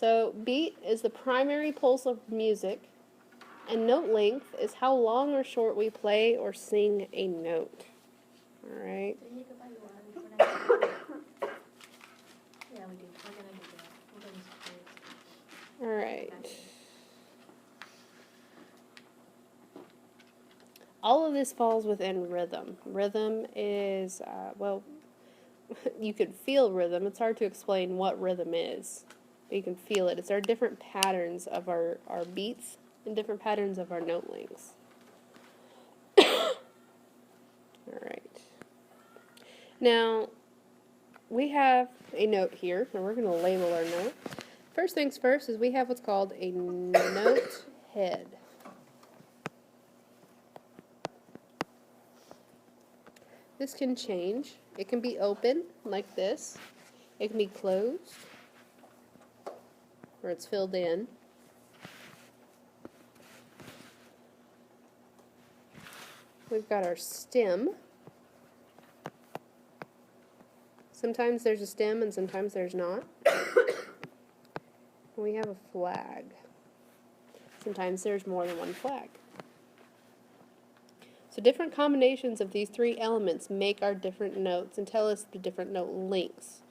So beat is the primary pulse of music, and note length is how long or short we play or sing a note. Alright. Yeah, we do. We're gonna do that. We're gonna do Alright. All of this falls within rhythm. Rhythm is, well, you can feel rhythm. It's hard to explain what rhythm is, but you can feel it. It's our different patterns of our beats and different patterns of our note lengths. Alright. Now, we have a note here, and we're going to label our note. First things first is we have what's called a note head. This can change. It can be open, like this. It can be closed, or it's filled in. We've got our stem. Sometimes there's a stem and sometimes there's not. We have a flag. Sometimes there's more than one flag. So different combinations of these three elements make our different notes and tell us the different note lengths.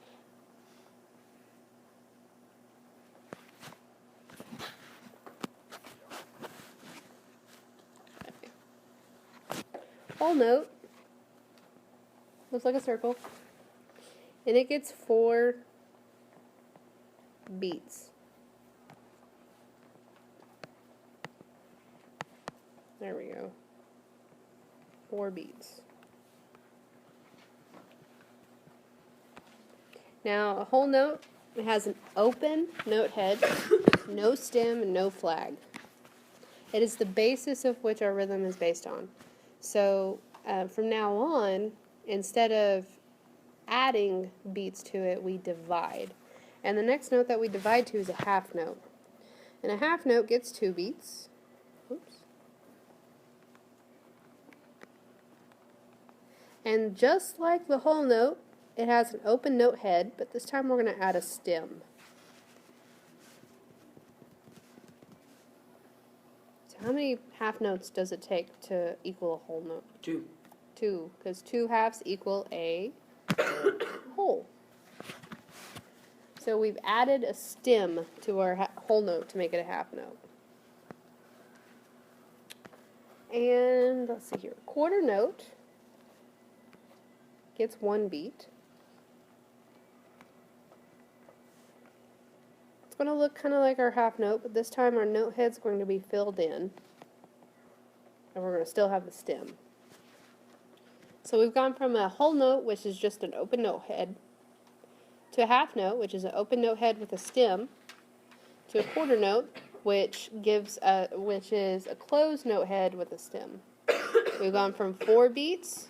Whole note looks like a circle, and it gets 4 beats. There we go. 4 beats. Now, a whole note, it has an open note head, no stem, and no flag. It is the basis of which our rhythm is based on. So, from now on, instead of adding beats to it, we divide. And the next note that we divide to is a half note. And a half note gets 2 beats. Oops. And just like the whole note, it has an open note head, but this time we're going to add a stem. So how many half notes does it take to equal a whole note? 2. 2, because 2 halves equal a whole. So we've added a stem to our whole note to make it a half note. And let's see here, quarter note gets 1 beat. It's going to look kind of like our half note, but this time our note head's going to be filled in, and we're going to still have the stem. So we've gone from a whole note, which is just an open note head, to a half note, which is an open note head with a stem, to a quarter note, which is a closed note head with a stem. We've gone from 4 beats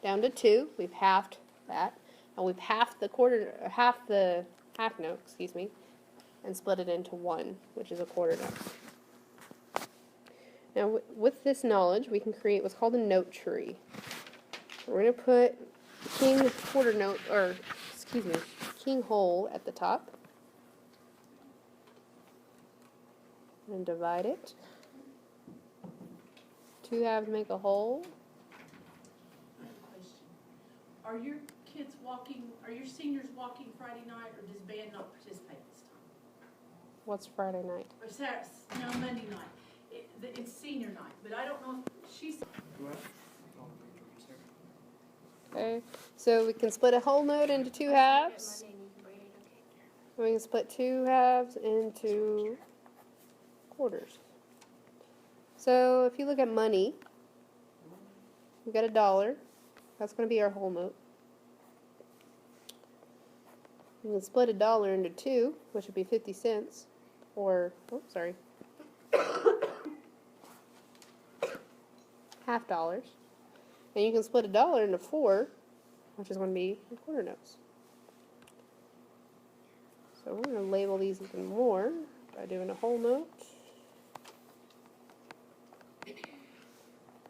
down to 2. We've halved that, and we've half the half note, and split it into 1, which is a quarter note. Now, with this knowledge, we can create what's called a note tree. We're going to put king quarter note, or king whole at the top, and divide it. 2 halves make a whole. Question. Are your kids walking, are your seniors walking Friday night, or does band not participate this time? What's Friday night? Or Saturday, no, Monday night. It's senior night, but I don't know if she's... Okay, so we can split a whole note into 2 halves. And we can split 2 halves into quarters. So if you look at money, we've got $1. That's going to be our whole note. We can split $1 into 2, which would be 50 cents. Or, $half. And you can split $1 into 4, which is going to be quarter notes. So we're going to label these even more by doing a whole note,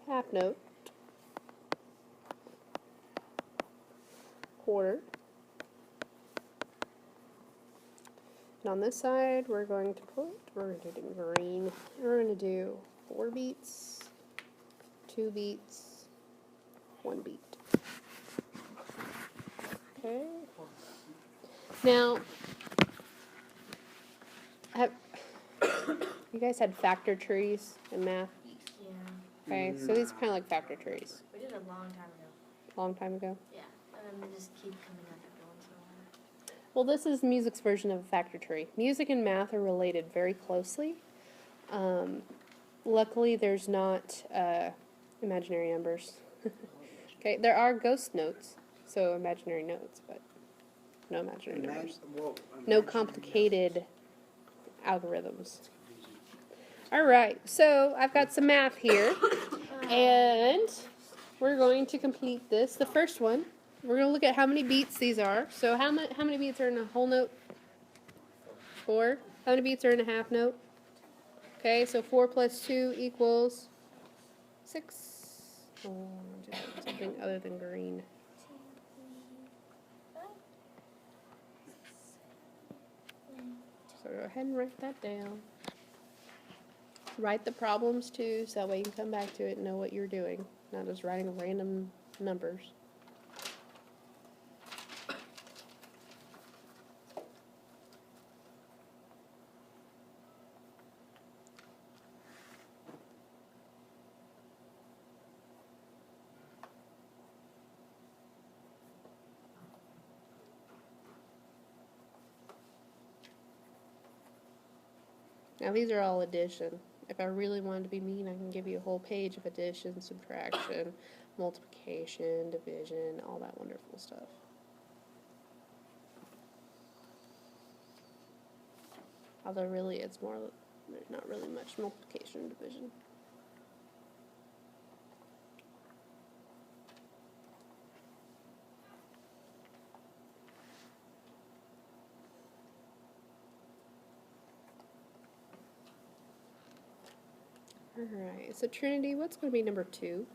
half note, quarter, And on this side, we're going to do green. We're going to do 4 beats, 2 beats, 1 beat. Okay. Now, you guys had factor trees in math? Yeah, Okay, so these are kind of like factor trees. we did a long time ago. Long time ago. Yeah, and then they just keep coming up every once in a while. Well, this is music's version of a factor tree. Music and math are related very closely. Luckily, there's not imaginary numbers. Okay, there are ghost notes, so imaginary notes, but no imaginary numbers. No complicated algorithms. All right, so I've got some math here, and we're going to complete this. The first one, we're going to look at how many beats these are. So how many beats are in a whole note? 4. How many beats are in a half note? Okay, so 4 plus 2 equals 6. Oh, just something other than green. So go ahead and write that down. Write the problems too, so that way you can come back to it and know what you're doing, not just writing random numbers. Now these are all addition. If I really wanted to be mean, I can give you a whole page of addition, subtraction, multiplication, division, all that wonderful stuff. Although really it's more, there's not really much multiplication and division. Alright, so Trinity, what's going to be number 2?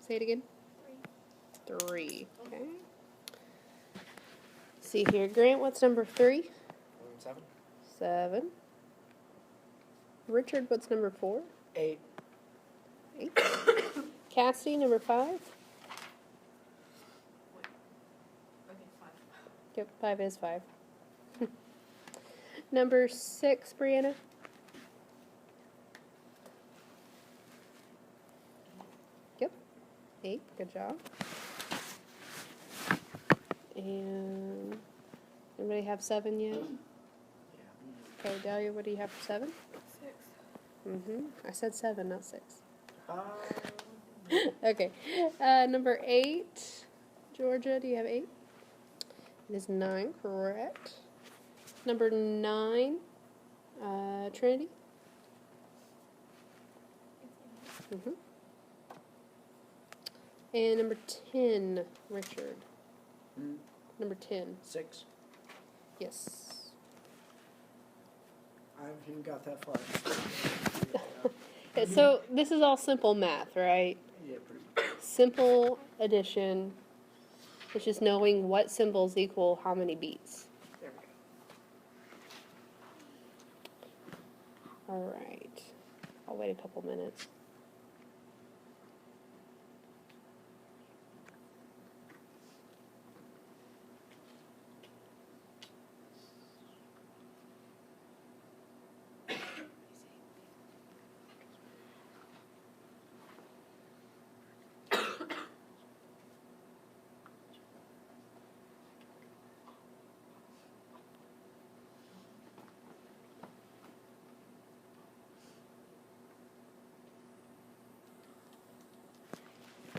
Say it again. 3. Okay. See here, Grant, what's number 3? 7. 7. Richard, what's number 4? 8. 8. Cassie, number 5? Okay, 5. Yep, 5 is 5. Number 6, Brianna? Yep, 8, good job. And anybody have 7 yet? Okay, Dahlia, what do you have for 7? 6. I said 7, not 6. Um, Okay, number 8, Georgia, do you have 8? It is 9, correct. Number 9, Trinity? And number 10, Richard. Number 10, 6. yes. I haven't even got that far. Okay, so this is all simple math, right? Yeah, pretty. Simple addition. It's just knowing what symbols equal how many beats. There we go. All right. I'll wait a couple minutes.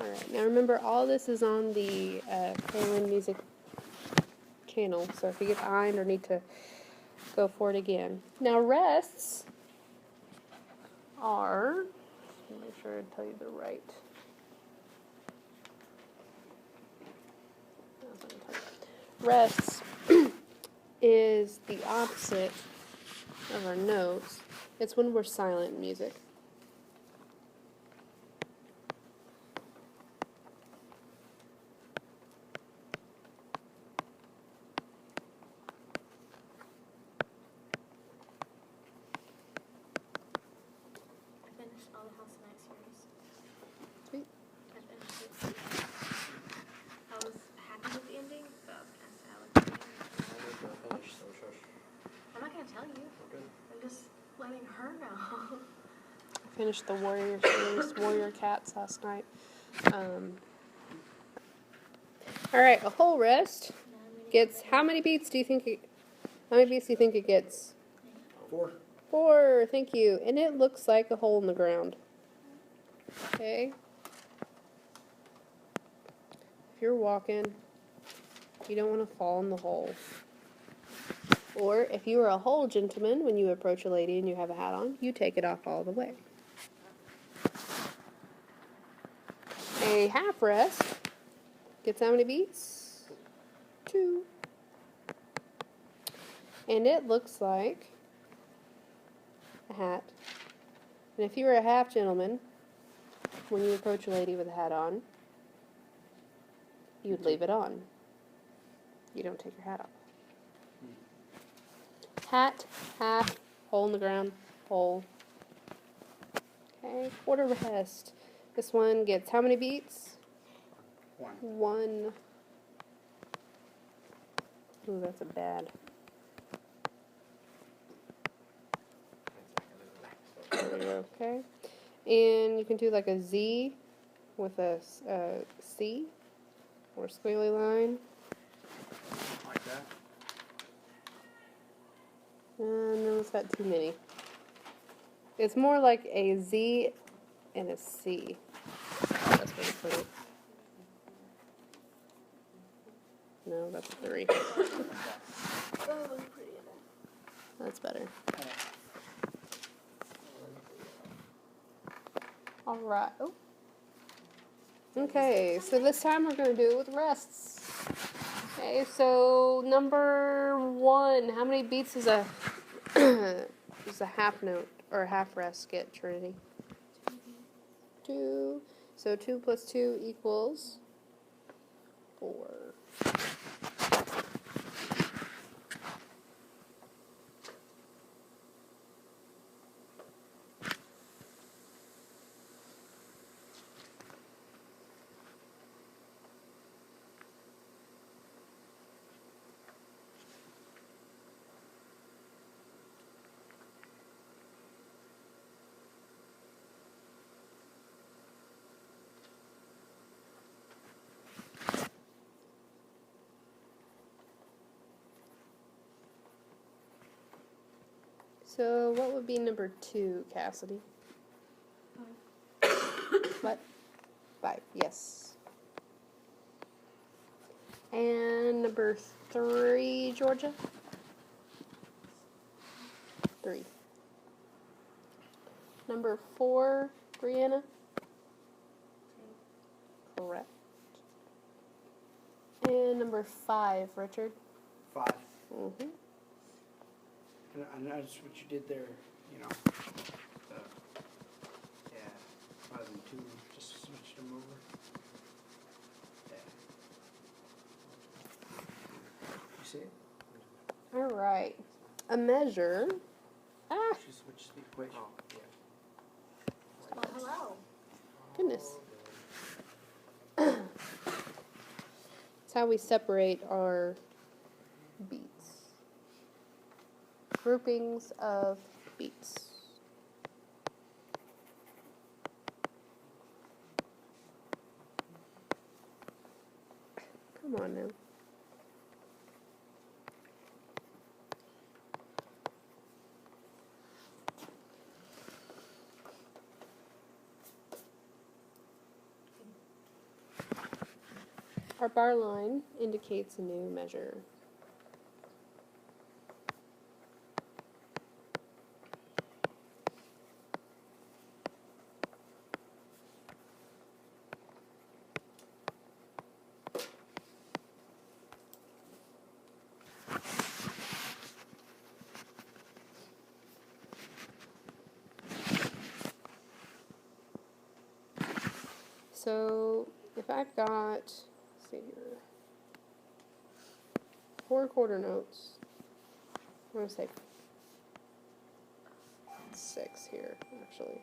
Alright, now remember all this is on the Kaylin Music channel, so if you get behind or need to go for it again. Now rests are, let me make sure I tell you the right. Rests is the opposite of our notes. It's when we're silent in music. finished the Warrior series, Warrior Cats last night. Alright, a whole rest gets, how many beats do you think it gets? 4. 4, thank you. And it looks like a hole in the ground. Okay. If you're walking, you don't want to fall in the hole. Or if you are a hole gentleman, when you approach a lady and you have a hat on, you take it off all the way. A half rest gets how many beats? 2. And it looks like a hat. And if you were a half gentleman, when you approach a lady with a hat on, you'd leave it on. You don't take your hat off. Hat, half, hole in the ground, hole. Okay, quarter rest. This one gets how many beats? 1. 1. Ooh, that's a bad. Okay. And you can do like a Z with a C or squiggly line. Like that. No, it's got too many. It's more like a Z and a C. That's where to put it. No, that's a 3. That's better. Alright. Oh. Okay, so this time we're going to do it with rests. Okay, so number 1. How many beats is a is a half note or a half rest get, Trinity? 2. So 2 plus 2 equals 4. So what would be number 2, Cassidy? 5. What? 5, yes. And number 3, Georgia? 3. Number 4, Brianna? Correct. And number 5, Richard? 5. Mm-hmm. And I noticed what you did there, you know. Yeah, rather than 2, just switched them over. Yeah. You see it? All right. A measure. Ah, She switched the equation. Oh, yeah. Oh, hello. goodness. It's how we separate our beats. Groupings of beats. Come on now. Our bar line indicates a new measure. So if I've got, let's see here, 4 quarter notes, I'm going to say 6 here, actually.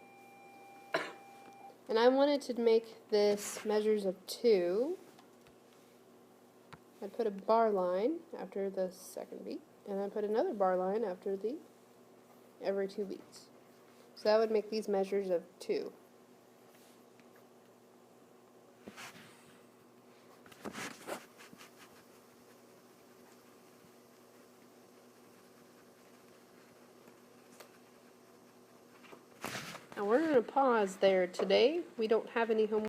And I wanted to make this measures of 2. I'd put a bar line after the second beat, and I'd put another bar line after the every 2 beats. So that would make these measures of 2. Now we're going to pause there today. We don't have any homework